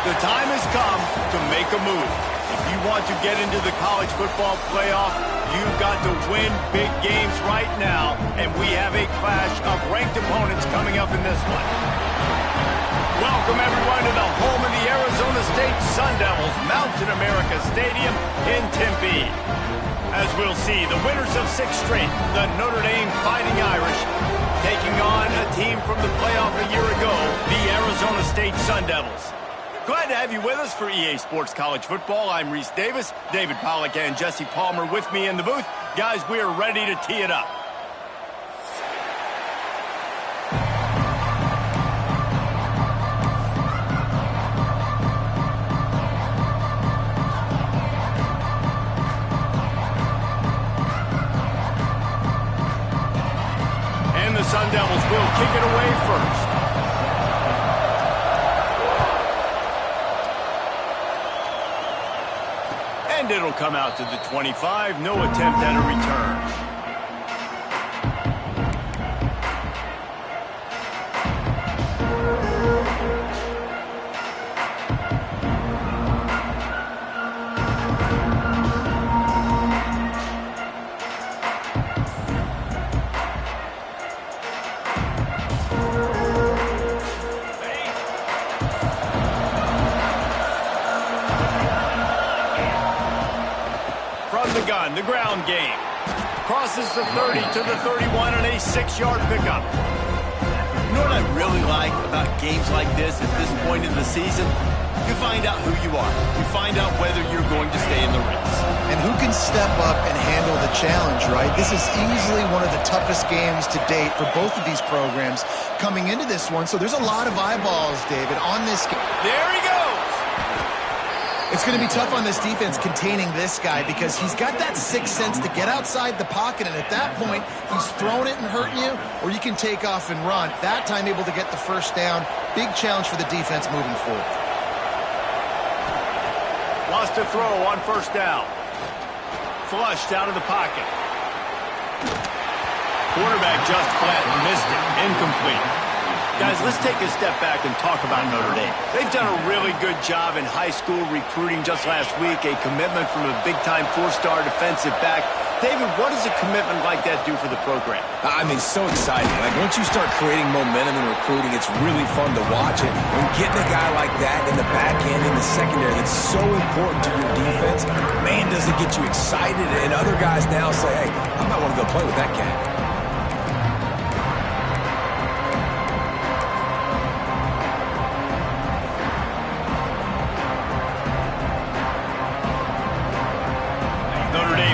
The time has come to make a move. If you want to get into the college football playoff, you've got to win big games right now, and we have a clash of ranked opponents coming up in this one. Welcome, everyone, to the home of the Arizona State Sun Devils, Mountain America Stadium in Tempe. As we'll see, the winners of 6 straight, the Notre Dame Fighting Irish, taking on a team from the playoff a year ago, the Arizona State Sun Devils. Glad to have you with us for EA Sports College Football. I'm Reese Davis, David Pollack, and Jesse Palmer with me in the booth. Guys, we are ready to tee it up. And the Sun Devils will kick it away first. And it'll come out to the 25. No attempt at a return. The ground game. Crosses the 30 to the 31 and a 6-yard pickup. You know what I really like about games like this at this point in the season? You find out who you are. You find out whether you're going to stay in the race. And who can step up and handle the challenge, right? This is easily one of the toughest games to date for both of these programs coming into this one. So there's a lot of eyeballs, David, on this game. There he goes. It's going to be tough on this defense containing this guy because he's got that sixth sense to get outside the pocket, and at that point, he's throwing it and hurting you, or you can take off and run. That time able to get the first down. Big challenge for the defense moving forward. Lost a throw on first down. Flushed out of the pocket. Quarterback just flat missed it. Incomplete. Guys, let's take a step back and talk about Notre Dame. They've done a really good job in high school recruiting just last week, a commitment from a big-time 4-star defensive back. David, what does a commitment like that do for the program? I mean, so exciting. Like, once you start creating momentum in recruiting, it's really fun to watch it. And getting a guy like that in the back end, in the secondary, that's so important to your defense, man, does it get you excited. And other guys now say, hey, I might want to go play with that cat.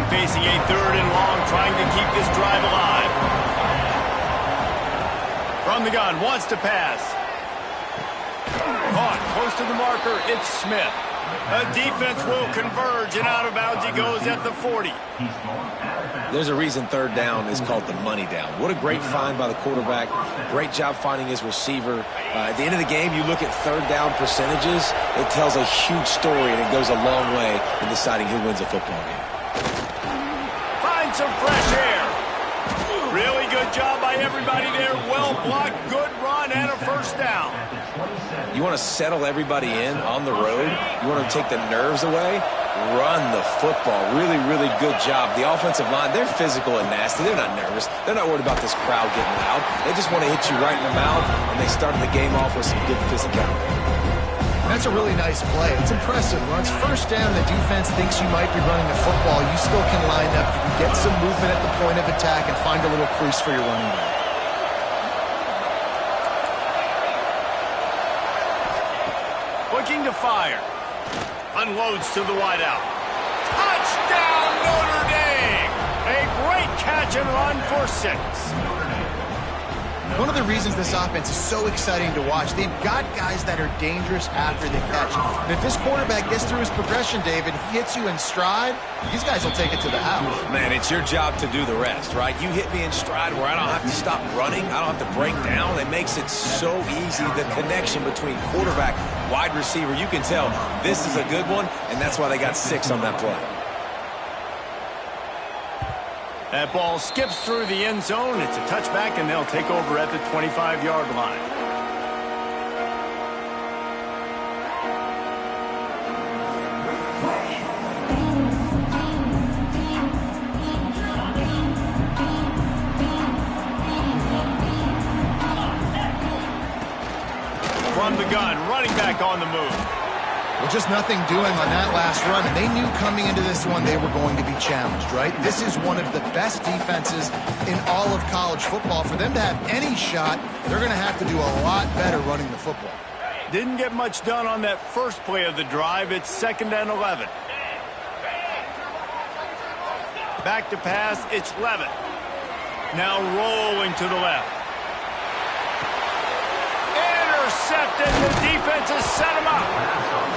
Facing a 3rd and long, trying to keep this drive alive. From the gun, wants to pass. Caught, close to the marker, it's Smith. A defense will converge, and out of bounds he goes at the 40. There's a reason 3rd down is called the money down. What a great find by the quarterback. Great job finding his receiver. At the end of the game, you look at 3rd down percentages. It tells a huge story, and it goes a long way in deciding who wins a football game. Some fresh air. Really good job by everybody there. Well blocked, good run, and a first down. You want to settle everybody in on the road. You want to take the nerves away. Run the football. Really, really good job. The offensive line, they're physical and nasty. They're not nervous. They're not worried about this crowd getting loud. They just want to hit you right in the mouth, and they started the game off with some good physicality. That's a really nice play. It's impressive. When it's first down, the defense thinks you might be running the football. You still can line up. You can get some movement at the point of attack and find a little crease for your running back. Looking to fire. Unloads to the wideout. Touchdown, Notre Dame! A great catch and run for 6. One of the reasons this offense is so exciting to watch, they've got guys that are dangerous after the catch. And if this quarterback gets through his progression, David, he hits you in stride, these guys will take it to the house. Man, it's your job to do the rest, right? You hit me in stride where I don't have to stop running. I don't have to break down. It makes it so easy, the connection between quarterback, wide receiver. You can tell this is a good one, and that's why they got 6 on that play. That ball skips through the end zone. It's a touchback, and they'll take over at the 25-yard line. make on the move. Well, just nothing doing on that last run, and they knew coming into this one they were going to be challenged, right? This is one of the best defenses in all of college football. For them to have any shot, they're going to have to do a lot better running the football. Didn't get much done on that first play of the drive. It's 2nd and 11. Back to pass, it's Levitt. Now rolling to the left. Intercepted, the defense has set him up.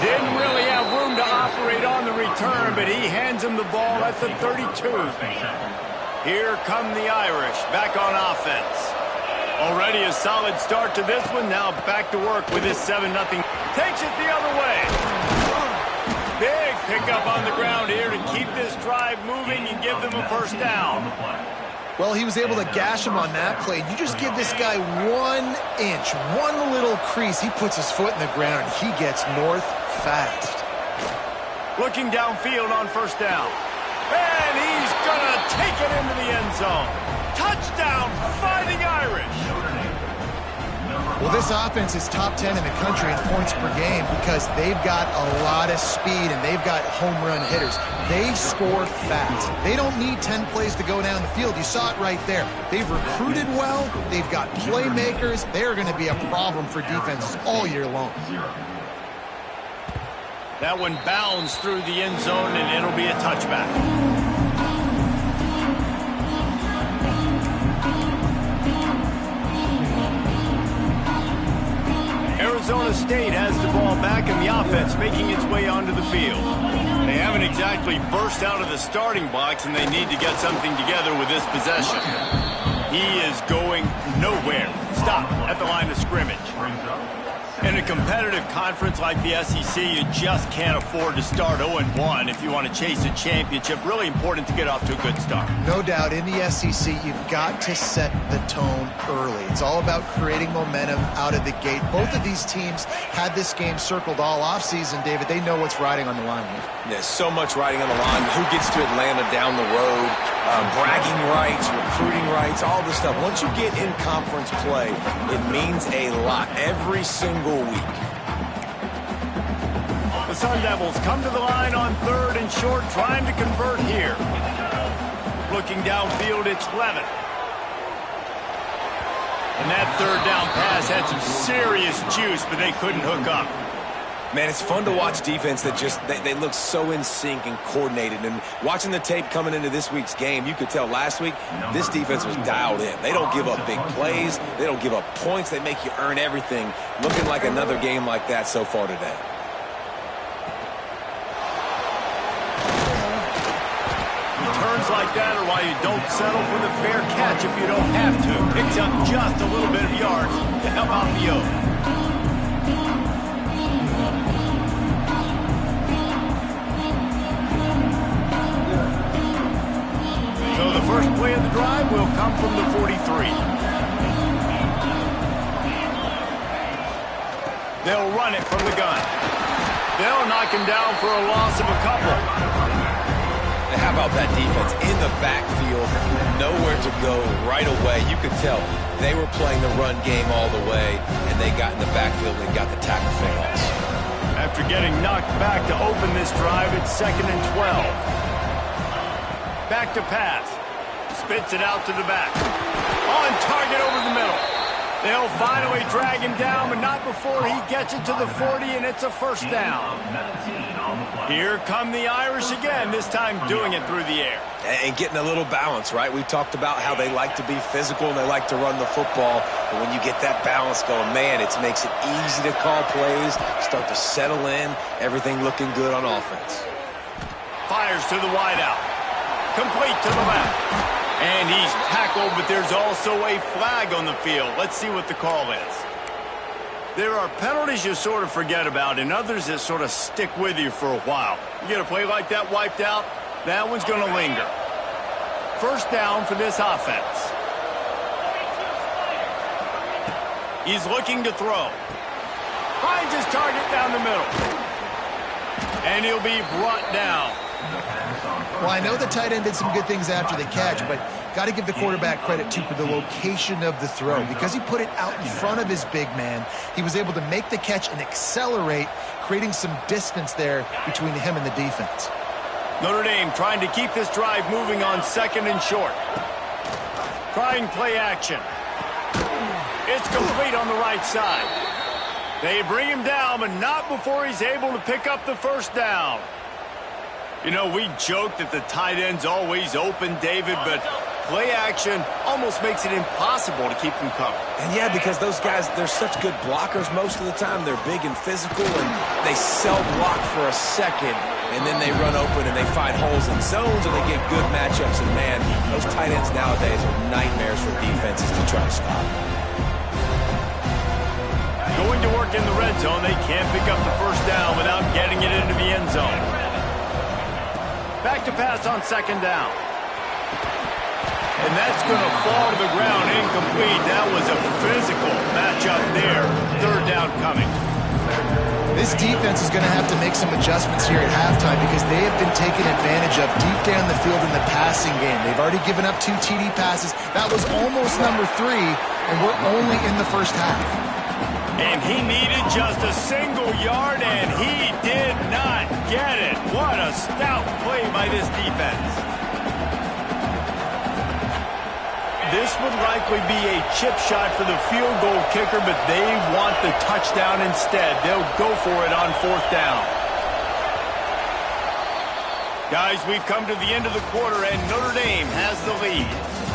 Didn't really have room to operate on the return, but he hands him the ball at the 32. Here come the Irish, back on offense. Already a solid start to this one, now back to work with this 7-0. Takes it the other way. Big pickup on the ground here to keep this drive moving and give them a first down. Well, he was able to gash him on that play. You just give this guy 1 inch, one little crease. He puts his foot in the ground, and he gets north fast. Looking downfield on first down. And he's going to take it into the end zone. Touchdown, Fighting Irish. Well, this offense is top 10 in the country in points per game because they've got a lot of speed and they've got home run hitters. They score fast. They don't need 10 plays to go down the field. You saw it right there. They've recruited well. They've got playmakers. They're going to be a problem for defenses all year long. That one bounds through the end zone, and it'll be a touchback. Arizona State has the ball back, and the offense making its way onto the field. They haven't exactly burst out of the starting blocks, and they need to get something together with this possession. He is going nowhere. Stop at the line of scrimmage. In a competitive conference like the SEC, you just can't afford to start 0-1 if you want to chase a championship. Really important to get off to a good start. No doubt, in the SEC, you've got to set the tone early. It's all about creating momentum out of the gate. Both of these teams had this game circled all offseason, David. They know what's riding on the line here. There's so much riding on the line. Who gets to Atlanta down the road? Bragging rights, recruiting rights, all this stuff. Once you get in conference play, it means a lot every single week. The Sun Devils come to the line on 3rd and short, trying to convert here. Looking downfield, it's Levitt. And that 3rd down pass had some serious juice, but they couldn't hook up. Man, it's fun to watch defense that just, they look so in sync and coordinated. And watching the tape coming into this week's game, you could tell last week this defense was dialed in. They don't give up big plays. They don't give up points. They make you earn everything. Looking like another game like that so far today. Returns like that are why you don't settle for the fair catch if you don't have to. Picks up just a little bit of yards to help out the O. So the first play of the drive will come from the 43. They'll run it from the gun. They'll knock him down for a loss of a couple. How about that defense in the backfield, nowhere to go right away. You could tell they were playing the run game all the way, and they got in the backfield and got the tackle for loss. After getting knocked back to open this drive, it's 2nd and 12. Back to pass. Spits it out to the back. On target over the middle. They'll finally drag him down, but not before he gets it to the 40, and it's a first down. Here come the Irish again, this time doing it through the air. And getting a little balance, right? We talked about how they like to be physical and they like to run the football. But when you get that balance going, man, it makes it easy to call plays, start to settle in, everything looking good on offense. Fires to the wideout. Complete to the left. And he's tackled, but there's also a flag on the field. Let's see what the call is. There are penalties you sort of forget about and others that sort of stick with you for a while. You get a play like that wiped out, that one's going to linger. First down for this offense. He's looking to throw. Finds his target down the middle. And he'll be brought down. Well, I know the tight end did some good things after the catch, but got to give the quarterback credit, too, for the location of the throw. Because he put it out in front of his big man, he was able to make the catch and accelerate, creating some distance there between him and the defense. Notre Dame trying to keep this drive moving on 2nd and short. Trying play action. It's complete on the right side. They bring him down, but not before he's able to pick up the first down. You know, we joke that the tight end's always open, David, but play action almost makes it impossible to keep them covered. And yeah, because those guys, they're such good blockers most of the time. They're big and physical, and they self-block for a second, and then they run open and they find holes in zones, and they get good matchups. And man, those tight ends nowadays are nightmares for defenses to try to stop. Going to work in the red zone, they can't pick up the first down without getting it into the end zone. Back to pass on 2nd down. And that's going to fall to the ground, incomplete. That was a physical matchup there. 3rd down coming. This defense is going to have to make some adjustments here at halftime because they have been taken advantage of deep down the field in the passing game. They've already given up 2 TD passes. That was almost number 3, and we're only in the first half. And he needed just a single yard, and he did not get it. What a stout play by this defense. This would likely be a chip shot for the field goal kicker, but they want the touchdown instead. They'll go for it on 4th down. Guys, we've come to the end of the quarter, and Notre Dame has the lead.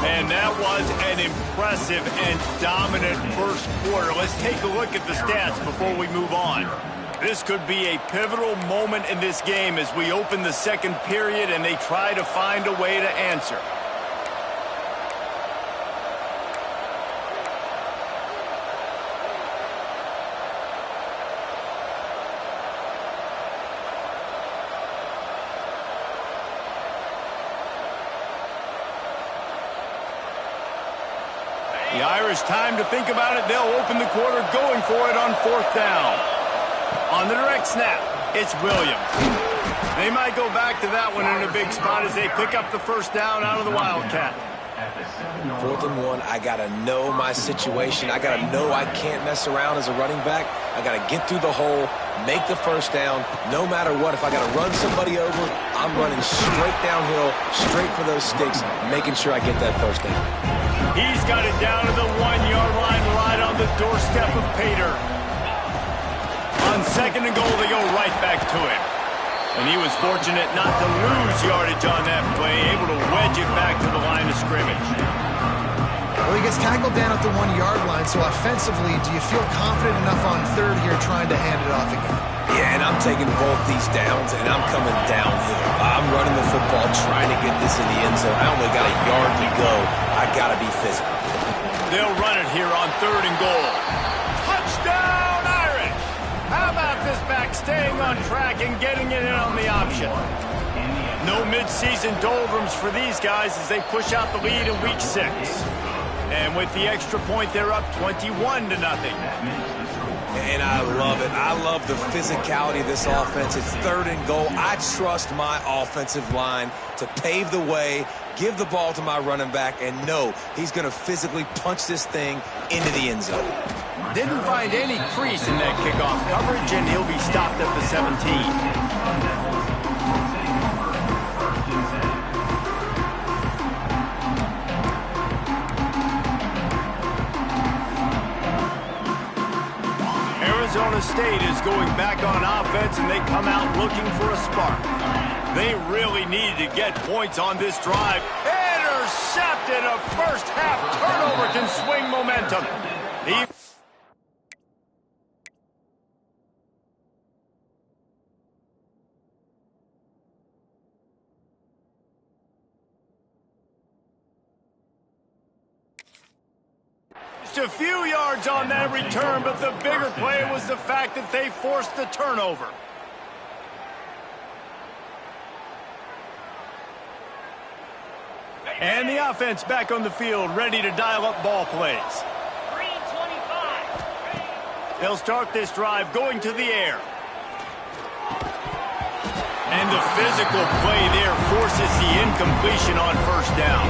Man, that was an impressive and dominant first quarter. Let's take a look at the stats before we move on. This could be a pivotal moment in this game as we open the 2nd period and they try to find a way to answer. The Irish time to think about it. They'll open the quarter going for it on 4th down. On the direct snap, it's Williams. They might go back to that one in a big spot as they pick up the first down out of the Wildcat. 4th and 1, I got to know my situation. I got to know I can't mess around as a running back. I got to get through the hole, make the first down, no matter what. If I got to run somebody over, I'm running straight downhill, straight for those sticks, making sure I get that first down. He's got it down to the 1-yard line, right on the doorstep of Pater. On 2nd and goal, they go right back to him. And he was fortunate not to lose yardage on that play, able to wedge it back to the line of scrimmage. Well, he gets tackled down at the 1-yard line, so offensively, do you feel confident enough on 3rd here trying to hand it off again? Yeah, and I'm taking both these downs, and I'm coming downhill. I'm running the football, trying to get this in the end zone. I only got a yard to go. I got to be physical. They'll run it here on 3rd and goal. Touchdown, Irish! How about this back staying on track and getting it in on the option? No midseason doldrums for these guys as they push out the lead in week 6. And with the extra point, they're up 21-0. And I love it. I love the physicality of this offense. It's 3rd and goal. I trust my offensive line to pave the way, give the ball to my running back, and know he's going to physically punch this thing into the end zone. Didn't find any crease in that kickoff coverage, and he'll be stopped at the 17. Arizona State is going back on offense, and they come out looking for a spark. They really need to get points on this drive. Intercepted! A first-half turnover can swing momentum. A few yards on that return, but the bigger play was the fact that they forced the turnover. And the offense back on the field, ready to dial up ball plays. 3:25. They'll start this drive going to the air. And the physical play there forces the incompletion on first down.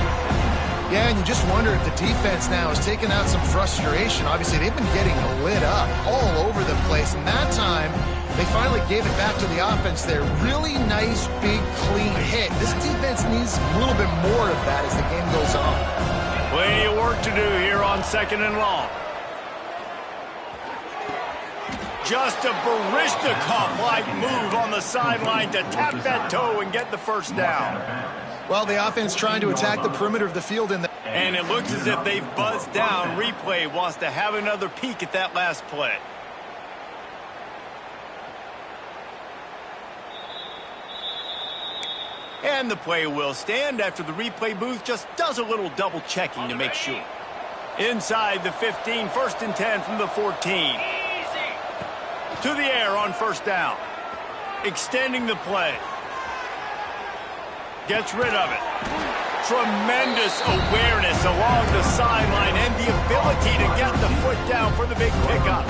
Yeah, and you just wonder if the defense now is taking out some frustration. Obviously, they've been getting lit up all over the place, and that time they finally gave it back to the offense there. Really nice, big, clean hit. This defense needs a little bit more of that as the game goes on. Plenty of work to do here on 2nd and long. Just a Baryshnikov-like move on the sideline to tap that toe and get the first down. Well, the offense trying to attack the perimeter of the field. And it looks as if they've buzzed down. Replay wants to have another peek at that last play. And the play will stand after the replay booth just does a little double checking to make sure. Inside the 15, 1st and 10 from the 14. To the air on 1st down. Extending the play. Gets rid of it. Tremendous awareness along the sideline and the ability to get the foot down for the big pickup.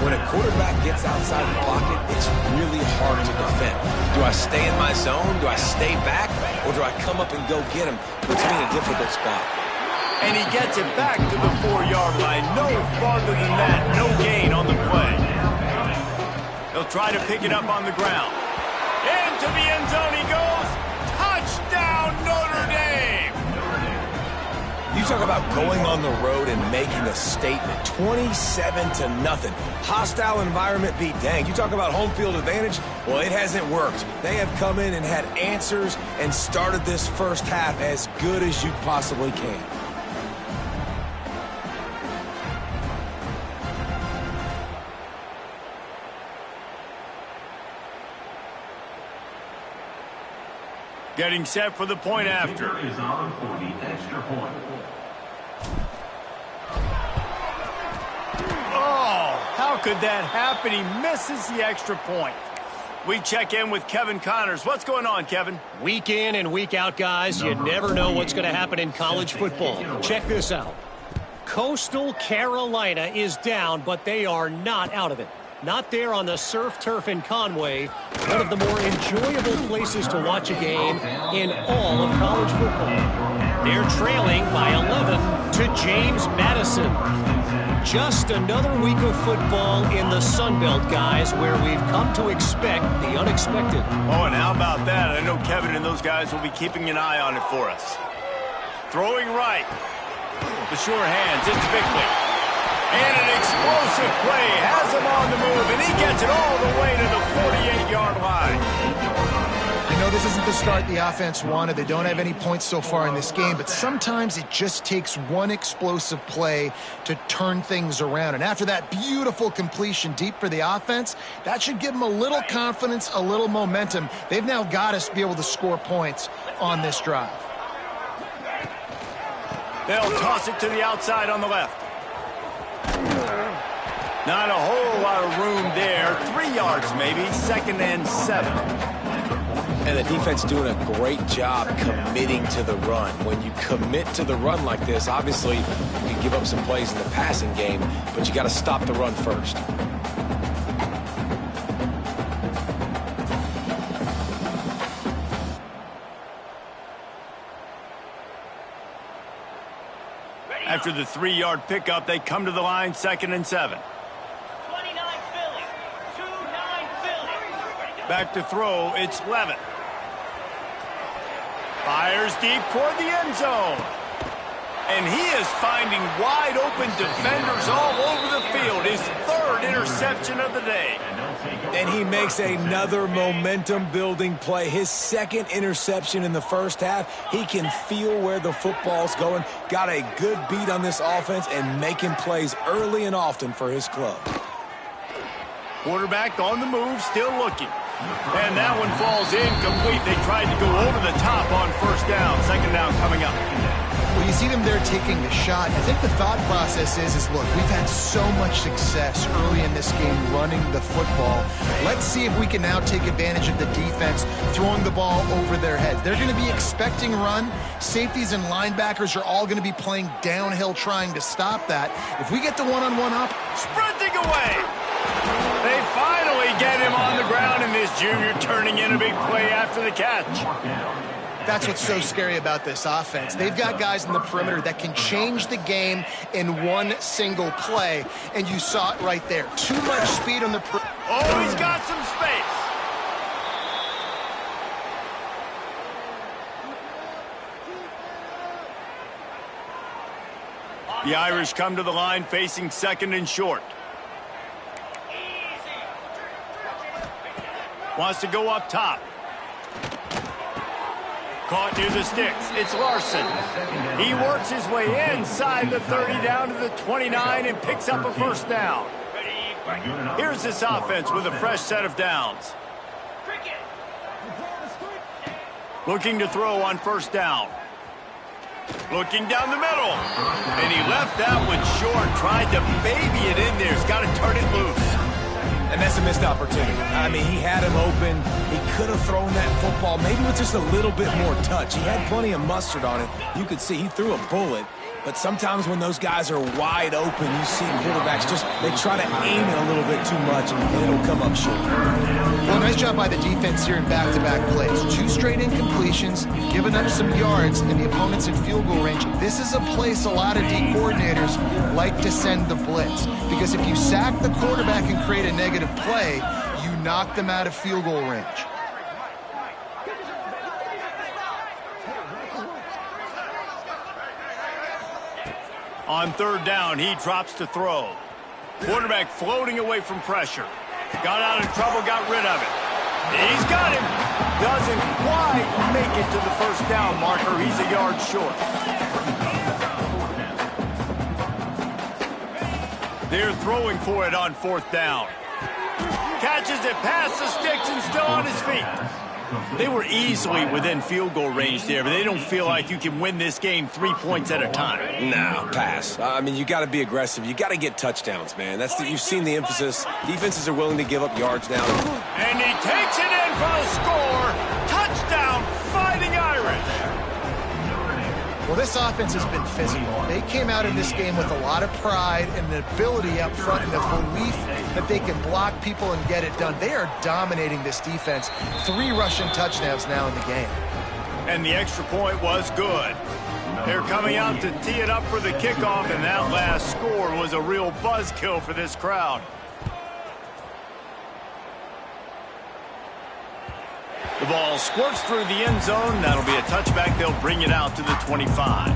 When a quarterback gets outside the pocket, it's really hard to defend. Do I stay in my zone? Do I stay back? Or do I come up and go get him? Puts me in a difficult spot. And he gets it back to the 4-yard line. No farther than that. No gain on the play. He'll try to pick it up on the ground. Into the end zone he goes. Touchdown, Notre Dame! You talk about going on the road and making a statement. 27-0. Hostile environment be danged. You talk about home field advantage. Well, it hasn't worked. They have come in and had answers and started this first half as good as you possibly can. Getting set for the point after. Oh, how could that happen? He misses the extra point. We check in with Kevin Connors. What's going on, Kevin? Week in and week out, guys. You never know what's going to happen in college football. Check this out. Coastal Carolina is down, but they are not out of it. Not there on the surf turf in Conway, one of the more enjoyable places to watch a game in all of college football. They're trailing by 11 to James Madison. Just another week of football in the Sun Belt, guys, where we've come to expect the unexpected. Oh, and how about that? I know Kevin and those guys will be keeping an eye on it for us. Throwing right. The sure hands, it's Bickley. And an explosive play has him on the move, and he gets it all the way to the 48-yard line. I know this isn't the start the offense wanted. They don't have any points so far in this game, but sometimes it just takes one explosive play to turn things around. And after that beautiful completion deep for the offense, that should give them a little confidence, a little momentum. They've now got us to be able to score points on this drive. They'll toss it to the outside on the left. Not a whole lot of room there. 3 yards maybe, 2nd and 7. And the defense doing a great job committing to the run. When you commit to the run like this, obviously you can give up some plays in the passing game, but you got to stop the run first. After the 3-yard pickup, they come to the line, 2nd and 7. 29 Philly. 2-9 Philly. Back to throw, it's Levitt. Fires deep toward the end zone. And he is finding wide open defenders all over the field. His 3rd interception of the day. And he makes another momentum-building play. His 2nd interception in the first half. He can feel where the football's going. Got a good beat on this offense and making plays early and often for his club. Quarterback on the move, still looking. And that one falls incomplete. They tried to go over the top on 1st down. 2nd down coming up. Well, you see them there taking the shot. I think the thought process is look, we've had so much success early in this game running the football. Let's see if we can now take advantage of the defense throwing the ball over their heads. They're going to be expecting run. Safeties and linebackers are all going to be playing downhill trying to stop that. If we get the one-on-one up. Sprinting away. They finally get him on the ground, and this junior turning in a big play after the catch. That's what's so scary about this offense. They've got guys in the perimeter that can change the game in one single play, and you saw it right there. Too much speed on the perimeter. Oh, he's got some space. The Irish come to the line facing second and short. Wants to go up top. Caught near the sticks. It's Larson. He works his way inside the 30 down to the 29 and picks up a first down. Here's this offense with a fresh set of downs. Looking to throw on first down. Looking down the middle. And he left that one short. Tried to baby it in there. He's got to turn it loose. And that's a missed opportunity. I mean, he had him open. He could have thrown that football maybe with just a little bit more touch. He had plenty of mustard on it. You could see he threw a bullet. But sometimes when those guys are wide open, you see quarterbacks they try to aim it a little bit too much, and it'll come up short. Well, nice job by the defense here in back-to-back plays. 2 straight incompletions, giving up some yards, and the opponent's in field goal range. This is a place a lot of D coordinators like to send the blitz, because if you sack the quarterback and create a negative play, you knock them out of field goal range. On third down, he drops to throw. Quarterback floating away from pressure. Got out of trouble, got rid of it. He's got him. Doesn't quite make it to the first down marker. He's a yard short. They're throwing for it on fourth down. Catches it past the sticks and still on his feet. They were easily within field goal range there, but they don't feel like you can win this game 3 points at a time. No, pass. I mean, you got to be aggressive. You got to get touchdowns, man. You've seen the emphasis. Defenses are willing to give up yards now. And he takes it in for the score. Touchdown, Fighting Irish. Well, this offense has been physical. They came out in this game with a lot of pride and the ability up front and the belief that they can block people and get it done. They are dominating this defense. 3 rushing touchdowns now in the game. And the extra point was good. They're coming out to tee it up for the kickoff, and that last score was a real buzzkill for this crowd. The ball squirts through the end zone. That'll be a touchback. They'll bring it out to the 25.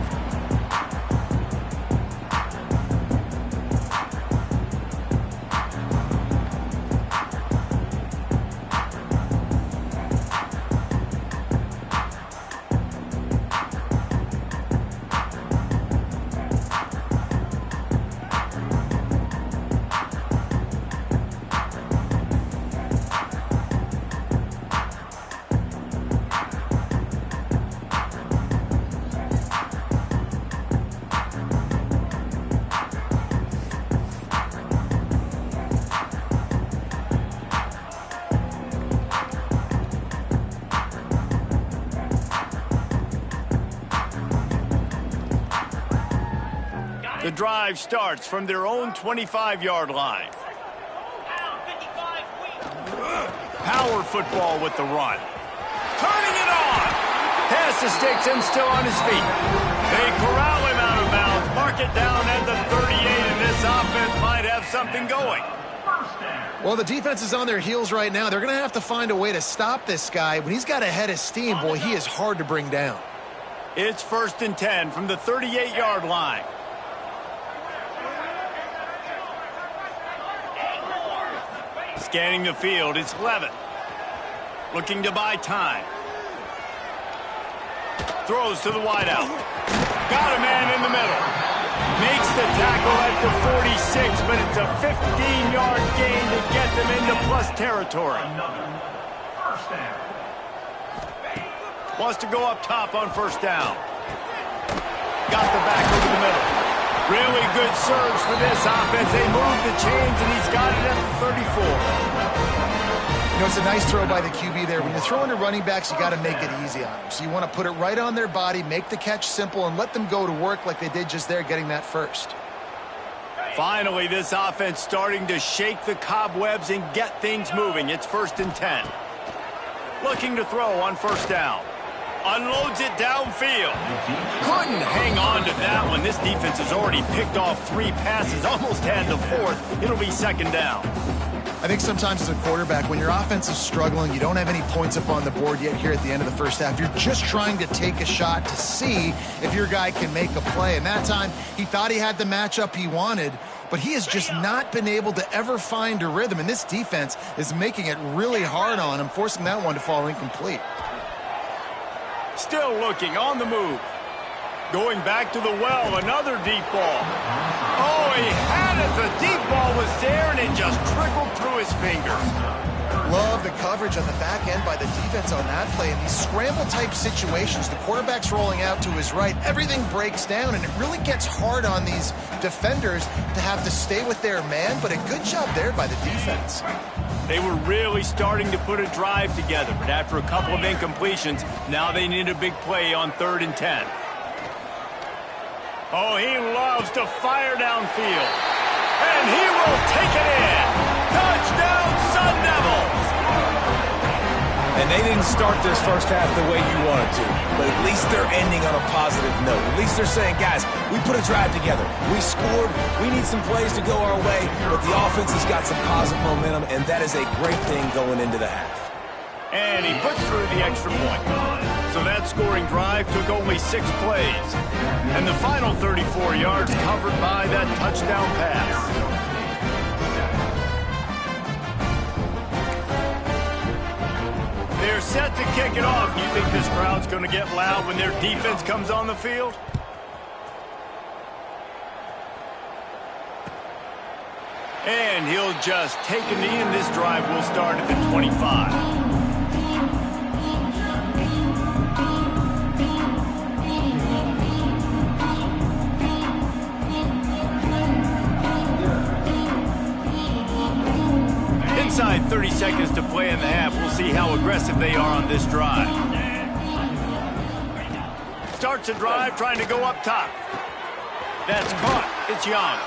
The drive starts from their own 25-yard line. Power football with the run. Turning it on. Past the sticks and still on his feet. They corral him out of bounds. Mark it down at the 38, and this offense might have something going. Well, the defense is on their heels right now. They're going to have to find a way to stop this guy. When he's got a head of steam, boy, he is hard to bring down. It's 1st and 10 from the 38-yard line. Scanning the field, it's Levitt. Looking to buy time. Throws to the wideout. Got a man in the middle. Makes the tackle at the 46, but it's a 15-yard gain to get them into plus territory. Wants to go up top on first down. Got the back over the middle. Really good surge for this offense. They move the chains, and he's got it at the 34. You know, it's a nice throw by the QB there. When you're throwing to running backs, you got to make it easy on them. So you want to put it right on their body, make the catch simple, and let them go to work like they did just there, getting that first. Finally, this offense starting to shake the cobwebs and get things moving. It's 1st and 10. Looking to throw on first down. Unloads it downfield. Couldn't hang on to that one. This defense has already picked off 3 passes, almost had the 4th. It'll be 2nd down. I think sometimes as a quarterback, when your offense is struggling, you don't have any points up on the board yet here at the end of the first half. You're just trying to take a shot to see if your guy can make a play. And that time, he thought he had the matchup he wanted, but he has just not been able to ever find a rhythm. And this defense is making it really hard on him, forcing that one to fall incomplete. Still looking, on the move. Going back to the well, another deep ball. Oh, he had it. The deep ball was there, and it just trickled through his fingers. Love the coverage on the back end by the defense on that play. In these scramble-type situations, the quarterback's rolling out to his right. Everything breaks down, and it really gets hard on these defenders to have to stay with their man, but a good job there by the defense. They were really starting to put a drive together, but after a couple of incompletions, now they need a big play on 3rd and 10. Oh, he loves to fire downfield. And he will take it in. Touchdown, Sun Devils! And they didn't start this first half the way you wanted to, but at least they're ending on a positive note. At least they're saying, guys, we put a drive together. We scored. We need some plays to go our way, but the offense has got some positive momentum, and that is a great thing going into the half. And he puts through the extra point. So that scoring drive took only 6 plays. And the final 34 yards covered by that touchdown pass. They're set to kick it off. You think this crowd's going to get loud when their defense comes on the field? And he'll just take a knee, and this drive will start at the 25. Inside 30 seconds to play in the half. We'll see how aggressive they are on this drive. Starts a drive trying to go up top. That's caught. It's Young.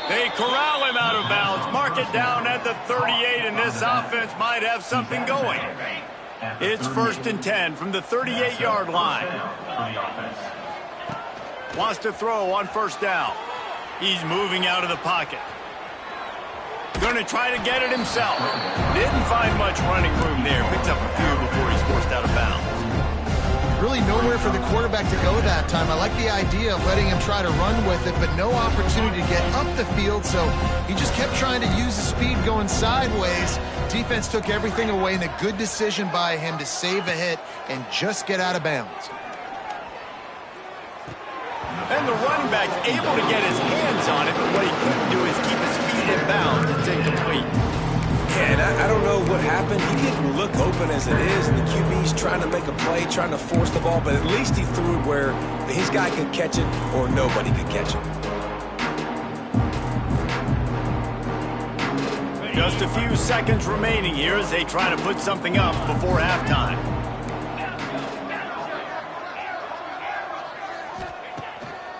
They corral him out of bounds. Mark it down at the 38, and this offense might have something going. It's 1st and 10 from the 38-yard line. Wants to throw on 1st down. He's moving out of the pocket. Going to try to get it himself. Didn't find much running room there. Picks up a few before he's forced out of bounds. Really nowhere for the quarterback to go that time. I like the idea of letting him try to run with it, but no opportunity to get up the field, so he just kept trying to use the speed going sideways. Defense took everything away, and a good decision by him to save a hit and just get out of bounds. And the running back able to get his hands on it, but what he couldn't do is keep his feet in bounds. It's incomplete. Yeah, and I don't know what happened. He didn't look open as it is, and the QB's trying to make a play, trying to force the ball, but at least he threw it where his guy could catch it or nobody could catch it. Just a few seconds remaining here as they try to put something up before halftime.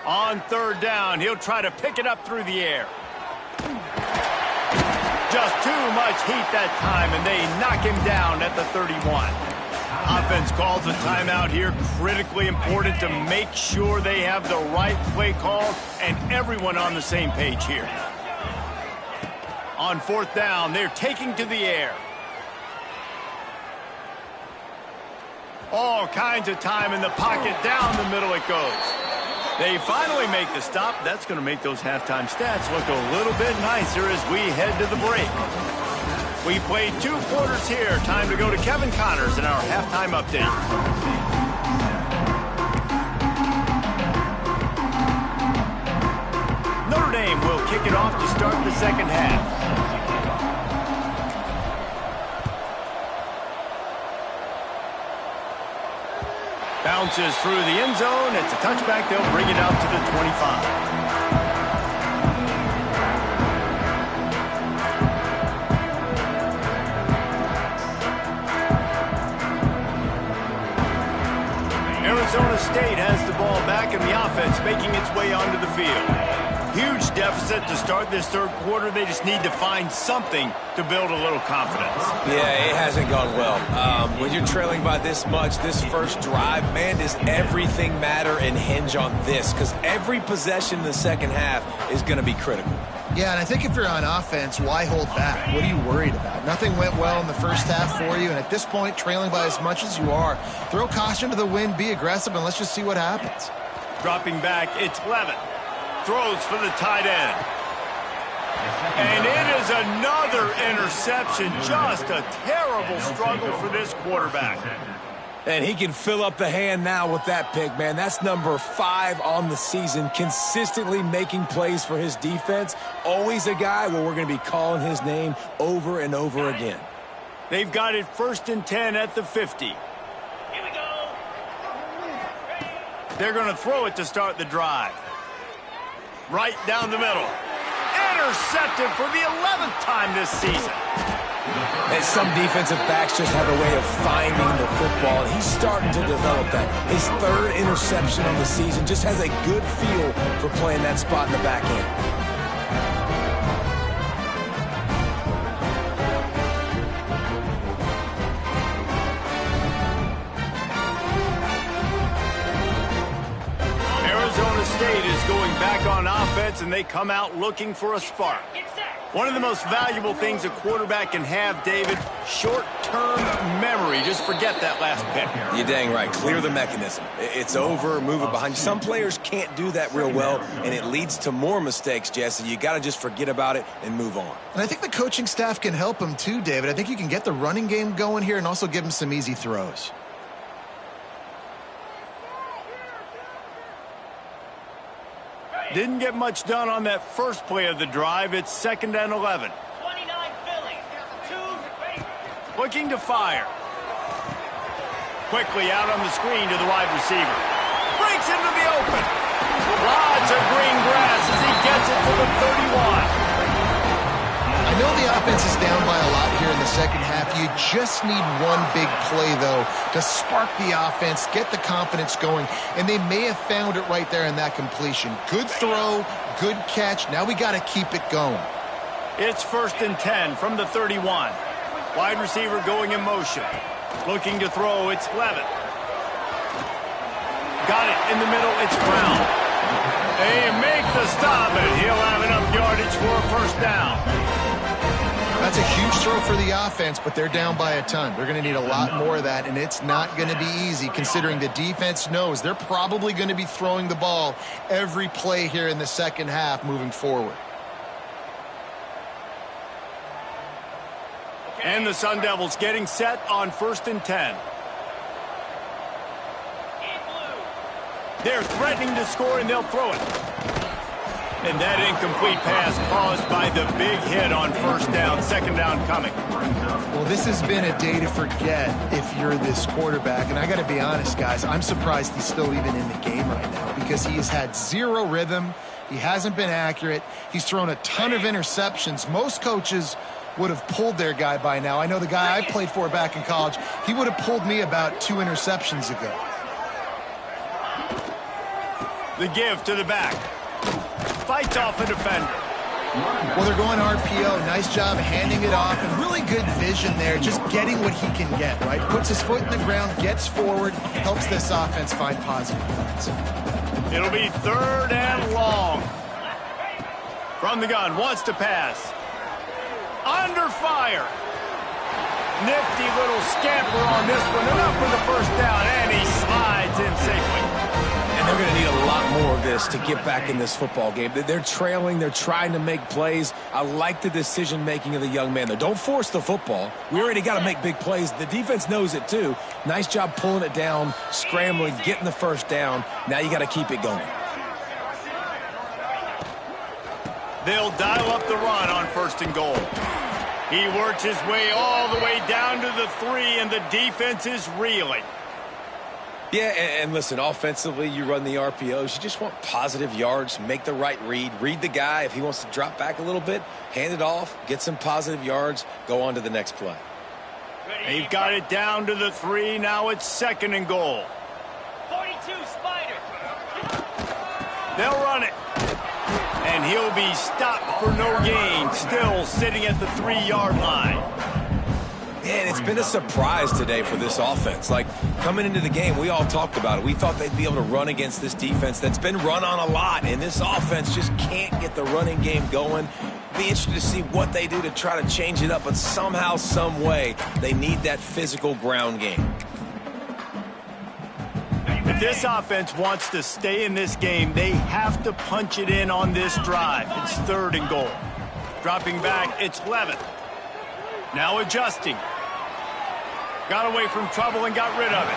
On 3rd down, he'll try to pick it up through the air. Just too much heat that time, and they knock him down at the 31. Offense calls a timeout here. Critically important to make sure they have the right play call and everyone on the same page here. On 4th down, they're taking to the air. All kinds of time in the pocket. Down the middle it goes. They finally make the stop. That's going to make those halftime stats look a little bit nicer as we head to the break. We played 2 quarters here. Time to go to Kevin Connors in our halftime update. Notre Dame will kick it off to start the 2nd half. Bounces through the end zone. It's a touchback. They'll bring it out to the 25. Arizona State has the ball back, and the offense making its way onto the field. Huge deficit to start this third quarter. They just need to find something to build a little confidence. Yeah, it hasn't gone well. When you're trailing by this much, this first drive, man, does everything matter and hinge on this? Because every possession in the second half is going to be critical. Yeah, and I think if you're on offense, why hold back? What are you worried about? Nothing went well in the first half for you, and at this point, trailing by as much as you are, throw caution to the wind, be aggressive, and let's just see what happens. Dropping back, it's Levitt. Throws for the tight end. And it is another interception. Just a terrible struggle for this quarterback. And he can fill up the hand now with that pick, man. That's number 5 on the season, consistently making plays for his defense. Always a guy where we're going to be calling his name over and over again. They've got it 1st and 10 at the 50. Here we go. They're going to throw it to start the drive. Right down the middle. Intercepted for the 11th time this season. And some defensive backs just have a way of finding the football, and he's starting to develop that. His 3rd interception of the season, just has a good feel for playing that spot in the back end. State is going back on offense, and they come out looking for a spark. One of the most valuable things a quarterback can have, David, short-term memory. Just forget that last pick. You're dang right. Clear the mechanism. It's over, move it behind you. Some players can't do that real well, and it leads to more mistakes, Jesse. You got to just forget about it and move on. And I think the coaching staff can help him too, David. I think you can get the running game going here and also give him some easy throws. Didn't get much done on that first play of the drive. It's 2nd and 11. 29 Philly. 2. Looking to fire. Quickly out on the screen to the wide receiver. Breaks into the open. Lots of green grass as he gets it to the 31. I know the offense is down by a lot here in the second half. You just need one big play, though, to spark the offense, get the confidence going, and they may have found it right there in that completion. Good throw, good catch. Now we got to keep it going. It's 1st and 10 from the 31. Wide receiver going in motion. Looking to throw, it's Levitt. Got it in the middle, it's Brown. They make the stop, and he'll have enough yardage for a 1st down. That's a huge throw for the offense, but they're down by a ton. They're going to need a lot more of that, and it's not going to be easy considering the defense knows they're probably going to be throwing the ball every play here in the second half moving forward. And the Sun Devils getting set on 1st and 10. They're threatening to score, and they'll throw it. And that incomplete pass caused by the big hit on 1st down. 2nd down coming. Well, this has been a day to forget if you're this quarterback. And I got to be honest, guys, I'm surprised he's still even in the game right now because he has had 0 rhythm. He hasn't been accurate. He's thrown a ton of interceptions. Most coaches would have pulled their guy by now. I know the guy I played for back in college, he would have pulled me about 2 interceptions ago. The give to the back. Fights off a defender. Well, they're going RPO. Nice job handing it off. And really good vision there, just getting what he can get, right? Puts his foot in the ground, gets forward, helps this offense find positive points. It'll be 3rd and long. From the gun, wants to pass. Under fire. Nifty little scamper on this one. Enough for the 1st down, and he slides in safely. And they're going to need a lot more of this to get back in this football game. They're trailing. They're trying to make plays. I like the decision-making of the young man there. Don't force the football. We already got to make big plays. The defense knows it, too. Nice job pulling it down, scrambling, getting the 1st down. Now you got to keep it going. They'll dial up the run on 1st and goal. He works his way all the way down to the 3, and the defense is reeling. Yeah, and listen, offensively, you run the RPOs. You just want positive yards, make the right read the guy. If he wants to drop back a little bit, hand it off, get some positive yards, go on to the next play. They've got it down to the 3. Now it's 2nd and goal. 42 Spider. They'll run it. And And he'll be stopped for no gain, still sitting at the 3-yard line. Man, it's been a surprise today for this offense. Like, coming into the game, we all talked about it. We thought they'd be able to run against this defense that's been run on a lot, and this offense just can't get the running game going. Be interested to see what they do to try to change it up, but somehow, some way, they need that physical ground game. If this offense wants to stay in this game, they have to punch it in on this drive. It's 3rd and goal. Dropping back, it's Levitt. Now adjusting. Got away from trouble and got rid of it.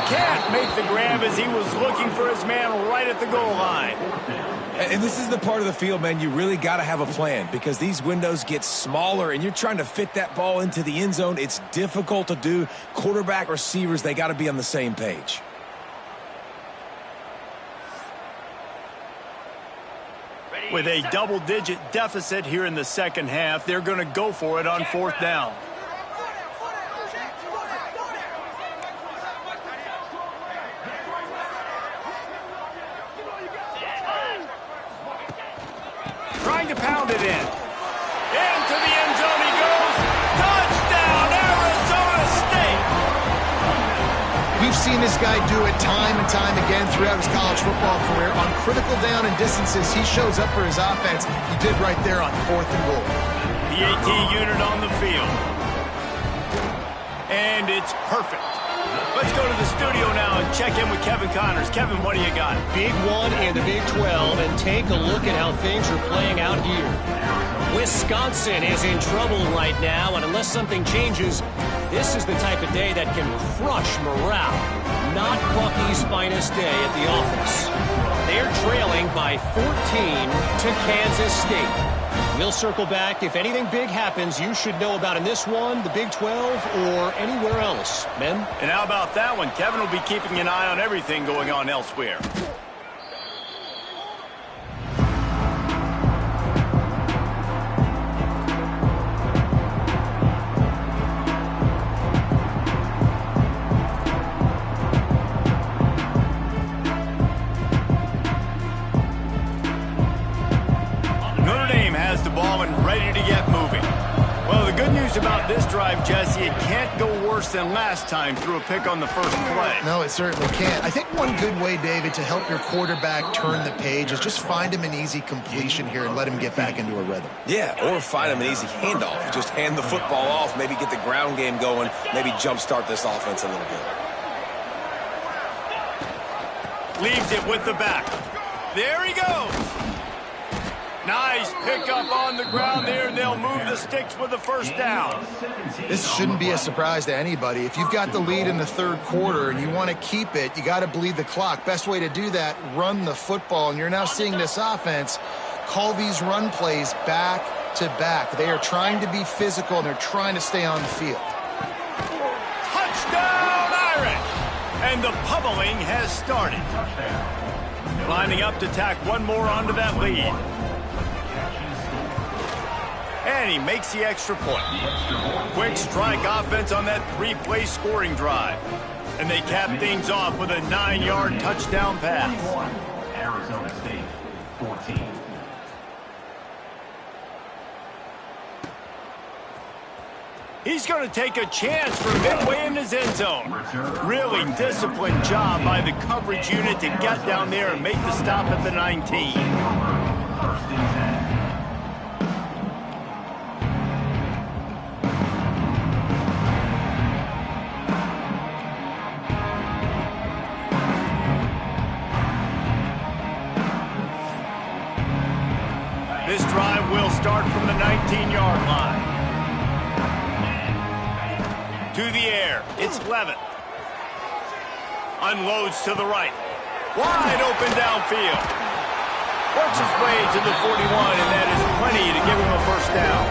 Can't make the grab as he was looking for his man right at the goal line. And this is the part of the field, man, you really got to have a plan because these windows get smaller and you're trying to fit that ball into the end zone. It's difficult to do. Quarterback, receivers, they got to be on the same page. With a double-digit deficit here in the second half, they're going to go for it on 4th down. Trying to pound it in. Into the end zone he goes. Touchdown, Arizona State! We've seen this guy do it time and time again throughout his college football career. On critical down and distances, he shows up for his offense. He did right there on 4th and goal. The AT unit on the field. And it's perfect. Let's go to the studio now and check in with Kevin Connors. Kevin, what do you got? Big one in the Big 12, and take a look at how things are playing out here. Wisconsin is in trouble right now, and unless something changes, this is the type of day that can crush morale. Not Bucky's finest day at the office. They're trailing by 14 to Kansas State. We'll circle back. If anything big happens, you should know about in this one, the Big 12, or anywhere else. Men? And how about that one? Kevin will be keeping an eye on everything going on elsewhere. The ball and ready to get moving. Well, the good news about this drive, Jesse, it can't go worse than last time through a pick on the first play. No, it certainly can't. I think one good way, David, to help your quarterback turn the page is just find him an easy completion here and let him get back into a rhythm. Yeah, or find him an easy handoff. Just hand the football off, maybe get the ground game going, maybe jumpstart this offense a little bit. Leaves it with the back. There he goes. Nice pickup on the ground there, and they'll move the sticks with the first down. This shouldn't be a surprise to anybody. If you've got the lead in the 3rd quarter and you want to keep it, you got to bleed the clock. Best way to do that, run the football. And you're now seeing this offense call these run plays back to back. They are trying to be physical, and they're trying to stay on the field. Touchdown, Irish! And the pummeling has started. Lining up to tack one more onto that lead. And he makes the extra point. Quick strike offense on that 3-play scoring drive. And they cap things off with a 9-yard touchdown pass. Arizona State, 14. He's going to take a chance from midway in his end zone. Really disciplined job by the coverage unit to get down there and make the stop at the 19. First and 10. This drive will start from the 19-yard line. To the air, it's Levitt. Unloads to the right. Wide open downfield. Works his way to the 41, and that is plenty to give him a first down.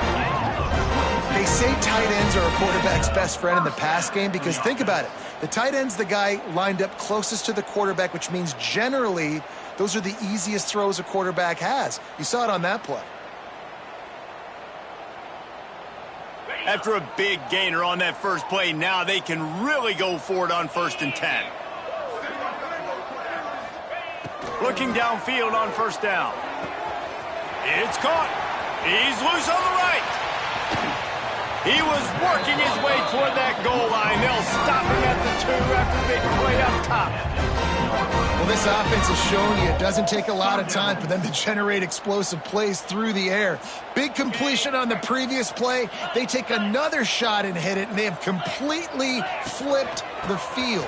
They say tight ends are a quarterback's best friend in the pass game because think about it. The tight end's the guy lined up closest to the quarterback, which means generally those are the easiest throws a quarterback has. You saw it on that play. After a big gainer on that first play, now they can really go for it on 1st and 10. Looking downfield on 1st down. It's caught. He's loose on the right. He was working his way toward that goal line. They'll stop him at the 2 after the big play up top. Well, this offense is showing you it doesn't take a lot of time for them to generate explosive plays through the air. Big completion on the previous play. They take another shot and hit it, and they have completely flipped the field.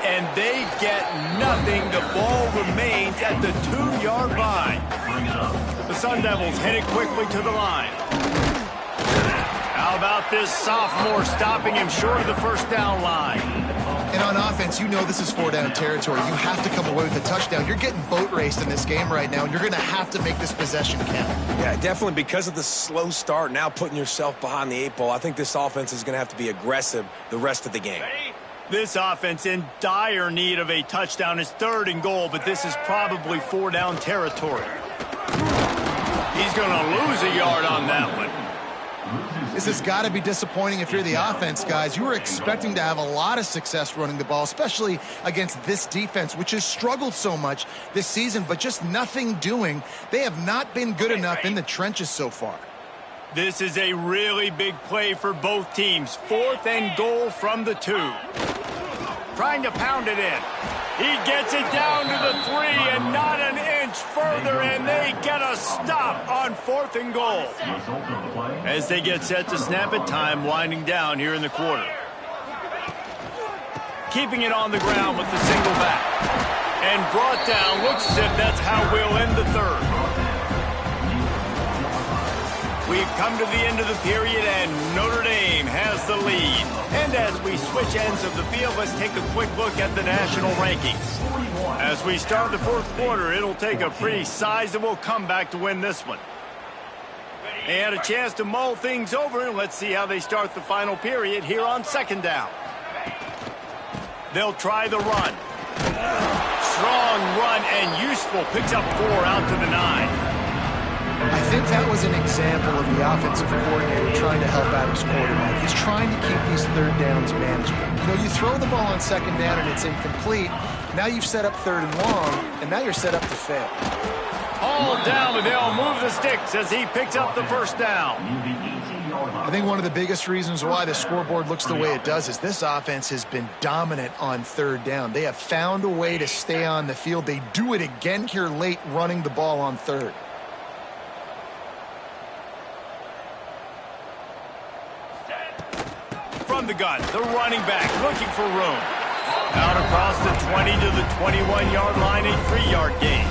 And they get nothing. The ball remains at the 2-yard line. The Sun Devils headed quickly to the line. How about this sophomore stopping him short of the first down line? And on offense, you know this is 4-down territory. You have to come away with a touchdown. You're getting boat raced in this game right now, and you're going to have to make this possession count. Yeah, definitely because of the slow start, now putting yourself behind the 8 ball, I think this offense is going to have to be aggressive the rest of the game. This offense in dire need of a touchdown. Is 3rd and goal, but this is probably 4-down territory. He's going to lose a yard on that one. This has got to be disappointing if you're the offense, guys. You were expecting to have a lot of success running the ball, especially against this defense, which has struggled so much this season, but just nothing doing. They have not been good enough in the trenches so far. This is a really big play for both teams. 4th and goal from the 2. Trying to pound it in. He gets it down to the 3 and not an inch further, and they get a stop on 4th and goal. As they get set to snap it, time winding down here in the quarter. Keeping it on the ground with the single back. And brought down. Looks as if that's how we'll end the 3rd. We've come to the end of the period, and Notre Dame has the lead. And as we switch ends of the field, let's take a quick look at the national rankings. As we start the 4th quarter, it'll take a pretty sizable comeback to win this one. They had a chance to mull things over, and let's see how they start the final period here on 2nd down. They'll try the run. Strong run and useful. Picks up 4 out to the 9. I think that was an example of the offensive coordinator trying to help out his quarterback. He's trying to keep these 3rd downs manageable. You know, you throw the ball on 2nd down and it's incomplete. Now you've set up 3rd and long, and now you're set up to fail. All down, and they'll move the sticks as he picks up the 1st down. I think one of the biggest reasons why the scoreboard looks the way it does is this offense has been dominant on 3rd down. They have found a way to stay on the field. They do it again here late, running the ball on 3rd. From the gun, the running back looking for room. Out across the 20 to the 21-yard line, a 3-yard gain.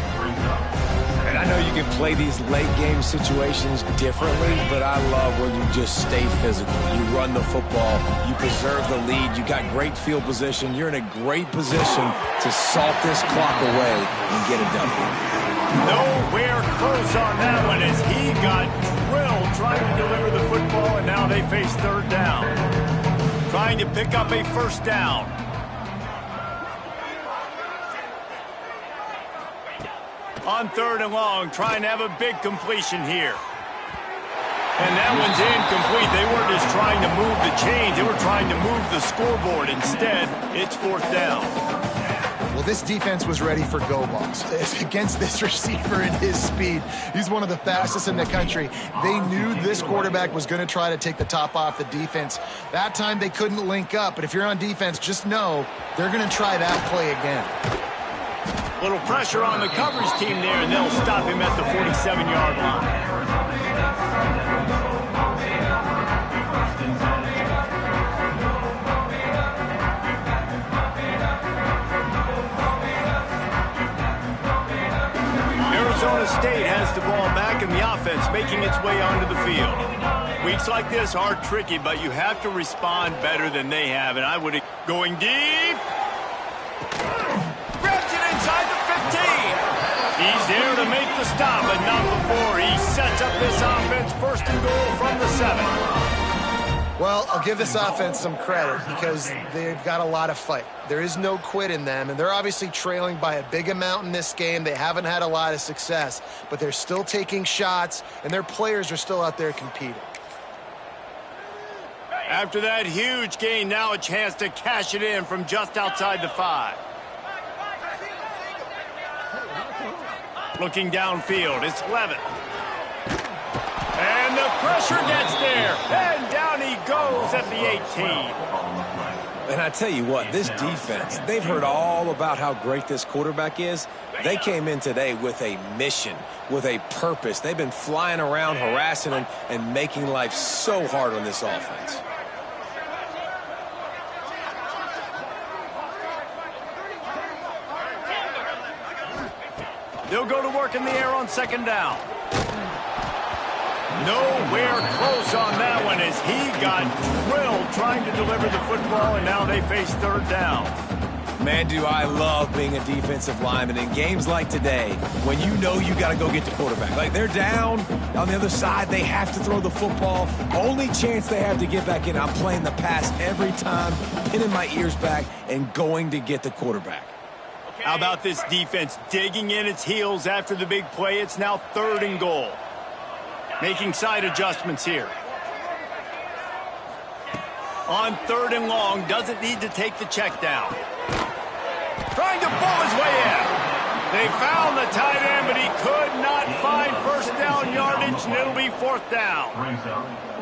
And I know you can play these late game situations differently, but I love when you just stay physical. You run the football, you preserve the lead, you got great field position, you're in a great position to salt this clock away and get it done. Nowhere close on that one as he got drilled trying to deliver the football, and now they face 3rd down. Trying to pick up a 1st down. On 3rd and long, trying to have a big completion here. And that one's incomplete. They weren't just trying to move the chains. They were trying to move the scoreboard. Instead, it's 4th down. Well, this defense was ready for go balls. Against this receiver and his speed, he's one of the fastest in the country. They knew this quarterback was going to try to take the top off the defense. That time they couldn't link up, but if you're on defense, just know they're going to try that play again. Little pressure on the coverage team there, and they'll stop him at the 47-yard line. Arizona State has the ball back, and the offense making its way onto the field. Weeks like this are tricky, but you have to respond better than they have, and I would going deep. Grabs it inside the 15. He's there to make the stop, but not before he sets up this offense 1st and goal from the 7. Well, I'll give this offense some credit because they've got a lot of fight. There is no quit in them, and they're obviously trailing by a big amount in this game. They haven't had a lot of success, but they're still taking shots, and their players are still out there competing. After that huge gain, now a chance to cash it in from just outside the 5. Looking downfield, it's Levitt. And the pressure gets there. And down he goes at the 18. And I tell you what, this defense, they've heard all about how great this quarterback is. They came in today with a mission, with a purpose. They've been flying around, harassing him, and making life so hard on this offense. They'll go to work in the air on second down. Nowhere close on that one as he got drilled trying to deliver the football, and now they face third down. Man, do I love being a defensive lineman in games like today when you know you got to go get the quarterback. Like, they're down on the other side. They have to throw the football. Only chance they have to get back in. I'm playing the pass every time, pinning my ears back and going to get the quarterback. How about this defense digging in its heels after the big play? It's now 3rd and goal. Making side adjustments here. On 3rd and long, doesn't need to take the check down. Trying to pull his way in. They found the tight end, but he could not find first down yardage, and it'll be 4th down.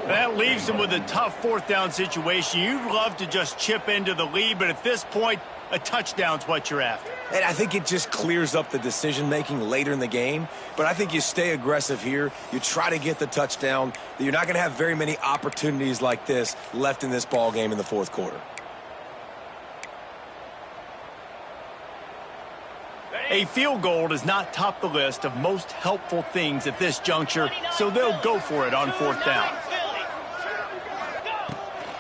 That leaves him with a tough 4th down situation. You'd love to just chip into the lead, but at this point, a touchdown's what you're after. And I think it just clears up the decision-making later in the game. But I think you stay aggressive here. You try to get the touchdown. You're not going to have very many opportunities like this left in this ball game in the 4th quarter. A field goal does not top the list of most helpful things at this juncture, so they'll go for it on 4th down.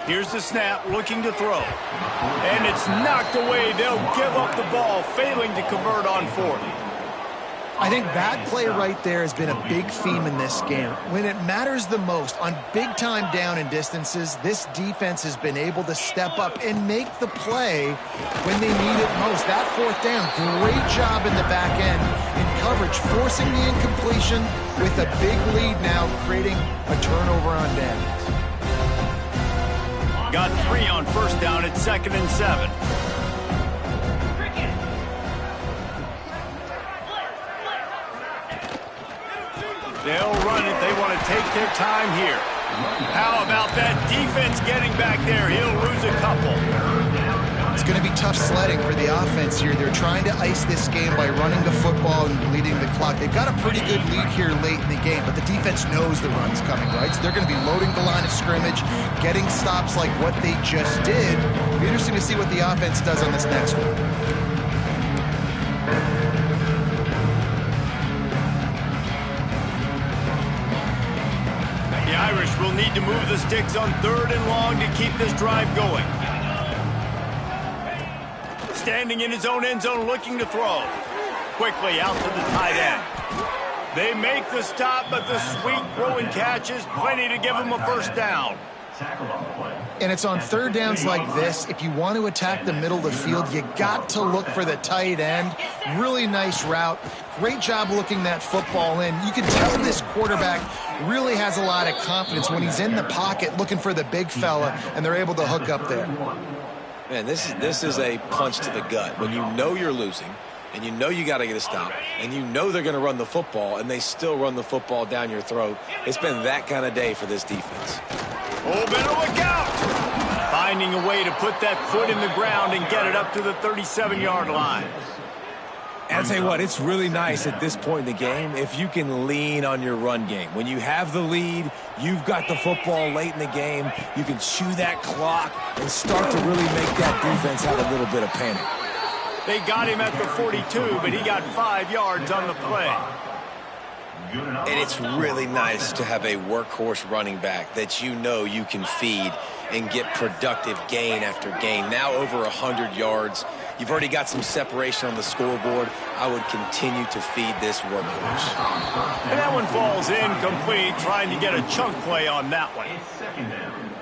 Here's the snap, looking to throw. And it's knocked away. They'll give up the ball, failing to convert on 4th. I think that play right there has been a big theme in this game. When it matters the most, on big-time down and distances, this defense has been able to step up and make the play when they need it most. That 4th down, great job in the back end in coverage, forcing the incompletion with a big lead now, creating a turnover on downs. Got 3 on first down at 2nd and 7. They'll run it. They want to take their time here. How about that defense getting back there? He'll lose a couple. It's going to be tough sledding for the offense here. They're trying to ice this game by running the football and bleeding the clock. They've got a pretty good lead here late in the game, but the defense knows the run's coming, right? So they're going to be loading the line of scrimmage, getting stops like what they just did. It'll be interesting to see what the offense does on this next one. The Irish will need to move the sticks on 3rd and long to keep this drive going. Standing in his own end zone, looking to throw. Quickly out to the tight end. They make the stop, but the sweet throw and catch is plenty to give them a first down. And it's on 3rd downs like this. If you want to attack the middle of the field, you got to look for the tight end. Really nice route. Great job looking that football in. You can tell this quarterback really has a lot of confidence when he's in the pocket looking for the big fella, and they're able to hook up there. Man, this is a punch to the gut. When you know you're losing, and you know you got to get a stop, and you know they're going to run the football, and they still run the football down your throat. It's been that kind of day for this defense. Oh, better look out! Finding a way to put that foot in the ground and get it up to the 37-yard line. And I'll tell you what, it's really nice at this point in the game if you can lean on your run game. When you have the lead, you've got the football late in the game, you can chew that clock and start to really make that defense have a little bit of panic. They got him at the 42, but he got 5 yards on the play. And it's really nice to have a workhorse running back that you know you can feed and get productive gain after gain. Now over 100 yards. You've already got some separation on the scoreboard. I would continue to feed this workhorse. And that one falls incomplete, trying to get a chunk play on that one.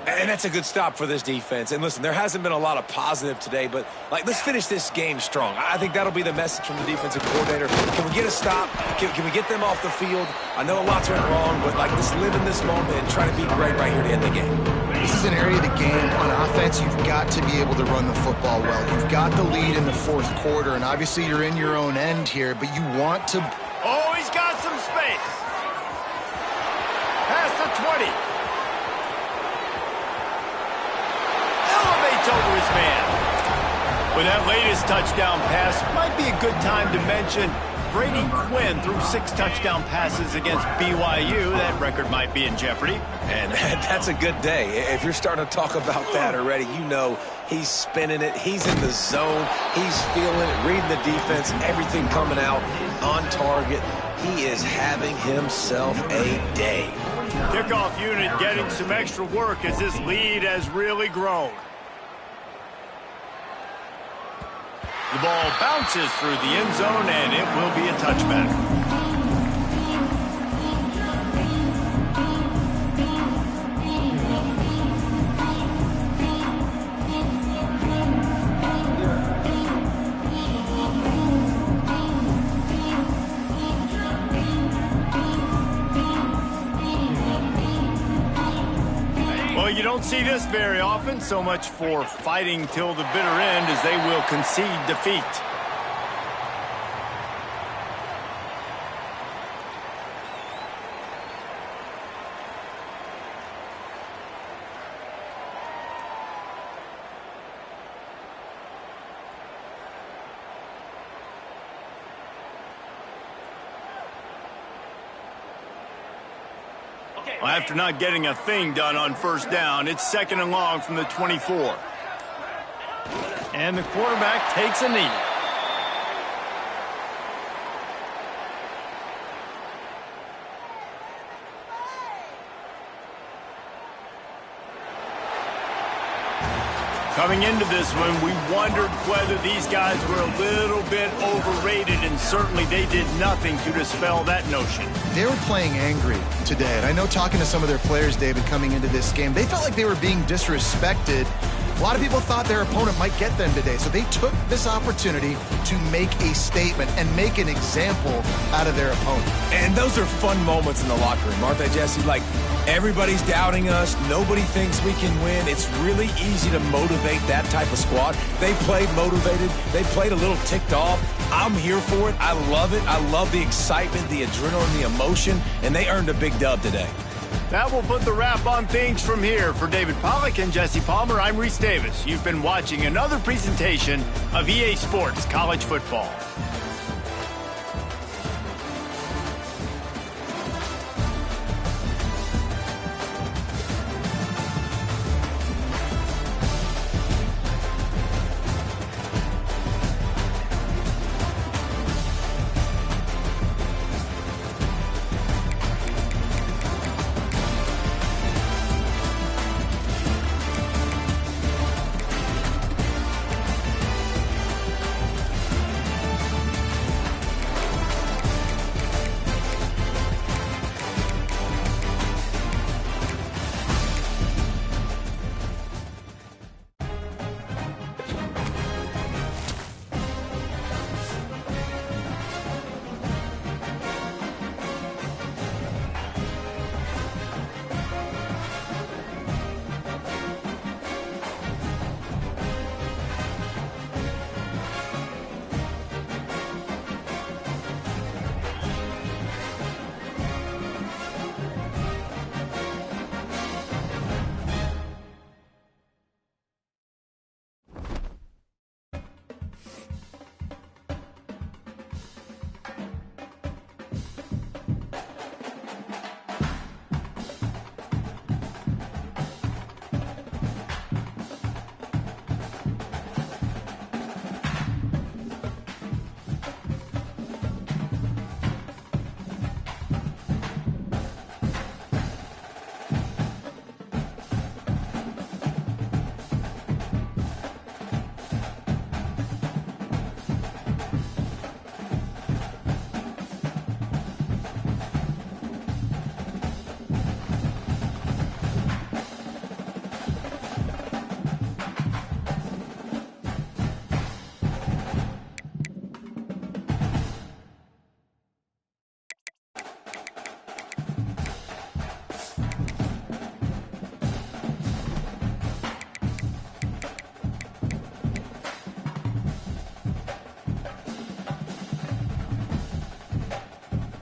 And that's a good stop for this defense. And listen, there hasn't been a lot of positive today, but let's finish this game strong. I think that'll be the message from the defensive coordinator. Can we get a stop? Can we get them off the field? I know a lot's went wrong, but let's live in this moment and try to be great right here to end the game. This is an area of the game on offense you've got to be able to run the football well. You've got the lead in the 4th quarter, and obviously you're in your own end here, but you want to Oh, he's got some space. Past the 20. Elevates over his man. With that latest touchdown pass, might be a good time to mention Brady Quinn threw 6 touchdown passes against BYU. That record might be in jeopardy. And that's a good day. If you're starting to talk about that already, you know he's spinning it. He's in the zone. He's feeling it, reading the defense, everything coming out on target. He is having himself a day. Kickoff unit getting some extra work as this lead has really grown. The ball bounces through the end zone, and it will be a touchback. Well, you don't see this very often. So much for fighting till the bitter end as they will concede defeat. Well, after not getting a thing done on first down, it's 2nd and long from the 24. And the quarterback takes a knee. Coming into this one, we wondered whether these guys were a little bit overrated, and certainly they did nothing to dispel that notion. They were playing angry today, and I know talking to some of their players, David, coming into this game, they felt like they were being disrespected. A lot of people thought their opponent might get them today, so they took this opportunity to make a statement and make an example out of their opponent. And those are fun moments in the locker room, aren't they, Jesse? Like, everybody's doubting us. Nobody thinks we can win. It's really easy to motivate that type of squad. They played motivated. They played a little ticked off. I'm here for it. I love it. I love the excitement, the adrenaline, the emotion, and they earned a big dub today. That will put the wrap on things from here. For David Pollack and Jesse Palmer, I'm Reese Davis. You've been watching another presentation of EA Sports College Football.